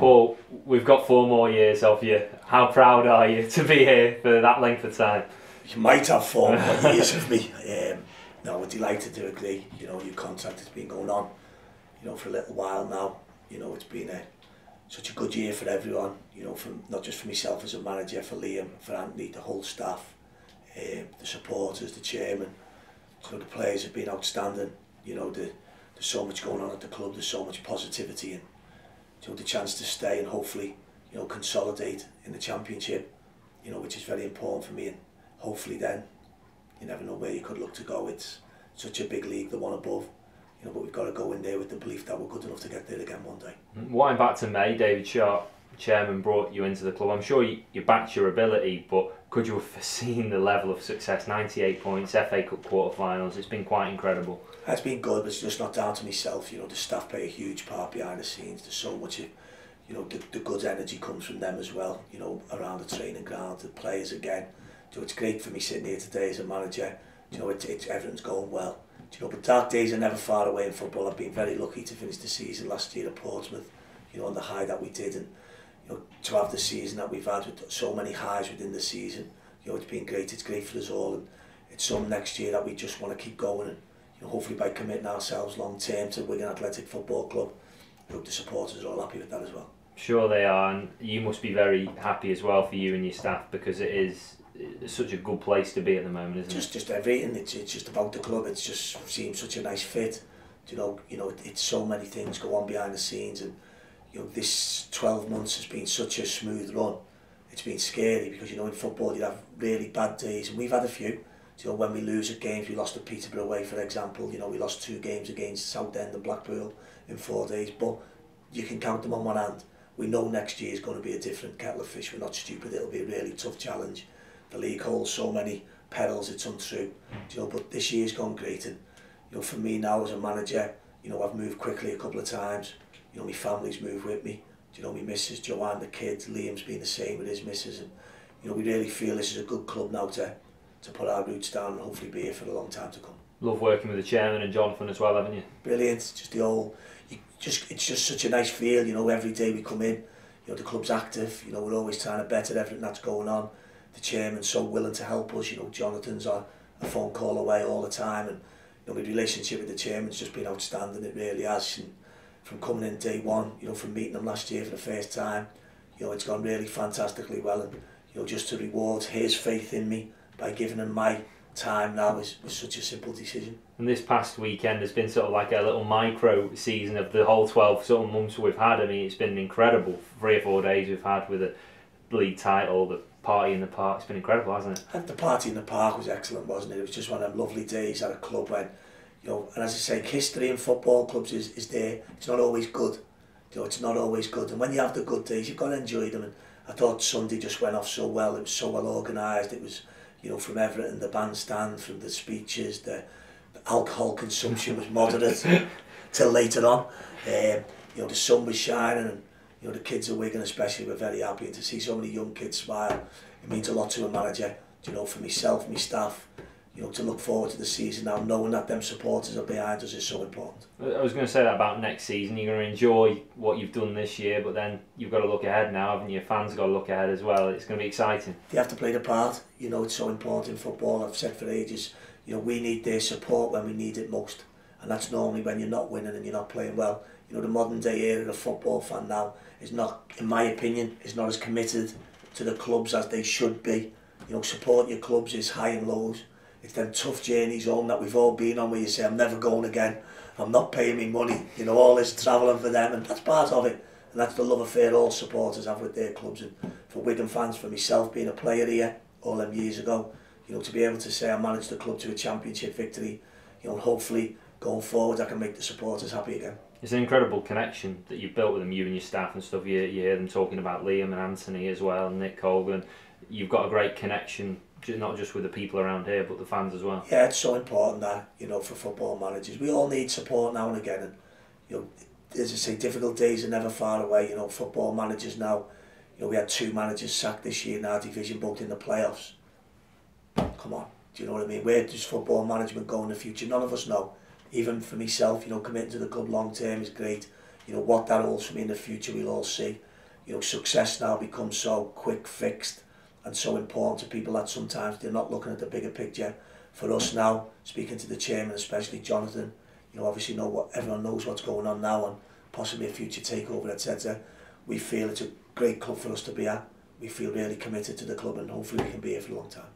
Paul, we've got 4 more years of you. How proud are you to be here for that length of time? You might have 4 more years of me. No, we're delighted to agree. You know, your contract has been going on, you know, for a little while now. You know, it's been such a good year for everyone. You know, not just for myself as a manager, for Liam, for Anthony, the whole staff, the supporters, the chairman. So the players have been outstanding. You know, there's so much going on at the club. There's so much positivity, and you know, the chance to stay and hopefully, you know, consolidate in the championship. You know, which is very important for me, and hopefully then, you never know where you could look to go. It's such a big league, the one above. You know, but we've got to go in there with the belief that we're good enough to get there again one day. Winding back to May, David Sharp, chairman, brought you into the club. I'm sure you backed your ability, but could you have foreseen the level of success? 98 points, FA Cup quarter-finals. It's been quite incredible. It's been good, but it's just not down to myself. You know, the staff play a huge part behind the scenes. There's so much, you know, the good energy comes from them as well. You know, around the training ground, the players again. So it's great for me sitting here today as a manager. You know, everything's going well. You know, but dark days are never far away in football. I've been very lucky to finish the season last year at Portsmouth. You know, on the high that we did, and you know, to have the season that we've had with so many highs within the season. You know, it's been great. It's great for us all, and it's some next year that we just want to keep going. And you know, hopefully by committing ourselves long term to Wigan Athletic Football Club, I hope the supporters are all happy with that as well. Sure they are, and you must be very happy as well for you and your staff, because it's such a good place to be at the moment, isn't it? Just everything. It's just about the club. It's just seems such a nice fit. You know, it's so many things go on behind the scenes, and you know, this 12 months has been such a smooth run. It's been scary because, you know, in football you have really bad days, and we've had a few. You know, when we lose at games, we lost at Peterborough away, for example. You know, we lost 2 games against Southend and Blackpool in 4 days, but you can count them on one hand. We know next year is going to be a different kettle of fish. We're not stupid. It'll be a really tough challenge. The league holds so many perils, it's untrue. You know, but this year's gone great, and you know, for me now as a manager, you know, I've moved quickly a couple of times. You know, my family's moved with me. You know, my missus, Joanne, the kids, Liam's been the same with his missus, and you know, we really feel this is a good club now to put our roots down and hopefully be here for a long time to come. Love working with the chairman and Jonathan as well, haven't you? Brilliant. Just the whole, it's just such a nice feel. You know, every day we come in, you know, the club's active. You know, we're always trying to better everything that's going on. The chairman's so willing to help us. You know, Jonathan's a phone call away all the time, and you know, my relationship with the chairman's just been outstanding. It really has. And from coming in day one, you know, from meeting him last year for the first time, you know, it's gone really fantastically well, and you know, just to reward his faith in me by giving him my time now was such a simple decision. And this past weekend has been sort of like a little micro season of the whole 12 sort of months we've had. I mean, it's been incredible. 3 or 4 days we've had with the league title, the party in the park. It's been incredible, hasn't it? And the party in the park was excellent, wasn't it? It was just one of them lovely days at a club when, you know, and as I say, history in football clubs is there. It's not always good. You know, it's not always good. And when you have the good days, you've got to enjoy them. And I thought Sunday just went off so well. It was so well organised. It was, you know, from everything, the bandstand, from the speeches, the alcohol consumption was moderate till later on. You know, the sun was shining, and you know, the kids at Wigan especially were very happy, and to see so many young kids smile, it means a lot to a manager. You know, for myself, my staff, you know, to look forward to the season now, knowing that them supporters are behind us is so important. I was going to say that about next season. You're going to enjoy what you've done this year, but then you've got to look ahead now, haven't you? Fans have got to look ahead as well. It's going to be exciting. They have to play the part. You know, it's so important in football. I've said for ages, you know, we need their support when we need it most, and that's normally when you're not winning and you're not playing well. You know, the modern day era of football fan now is not, in my opinion, is not as committed to the clubs as they should be. You know, supporting your clubs is high and lows. It's them tough journeys home that we've all been on, where you say, I'm never going again, I'm not paying me money, you know, all this travelling for them, and that's part of it. And that's the love affair all supporters have with their clubs. And for Wigan fans, for myself being a player here all them years ago, you know, to be able to say I managed the club to a championship victory, you know, and hopefully going forward I can make the supporters happy again. It's an incredible connection that you've built with them, you and your staff and stuff. You hear them talking about Liam and Anthony as well, and Nick Colgan. You've got a great connection, not just with the people around here, but the fans as well. Yeah, it's so important that, you know, for football managers, we all need support now and again. And you know, as I say, difficult days are never far away. You know, football managers now, you know, we had 2 managers sacked this year in our division, both in the playoffs. Come on, do you know what I mean? Where does football management go in the future? None of us know. Even for myself, you know, committing to the club long term is great. You know, what that holds for me in the future, we'll all see. success now becomes so quick fixed and so important to people that sometimes they're not looking at the bigger picture. For us now, speaking to the chairman, especially Jonathan, obviously everyone knows what's going on now and possibly a future takeover, etc. We feel it's a great club for us to be at. We feel really committed to the club and hopefully we can be here for a long time.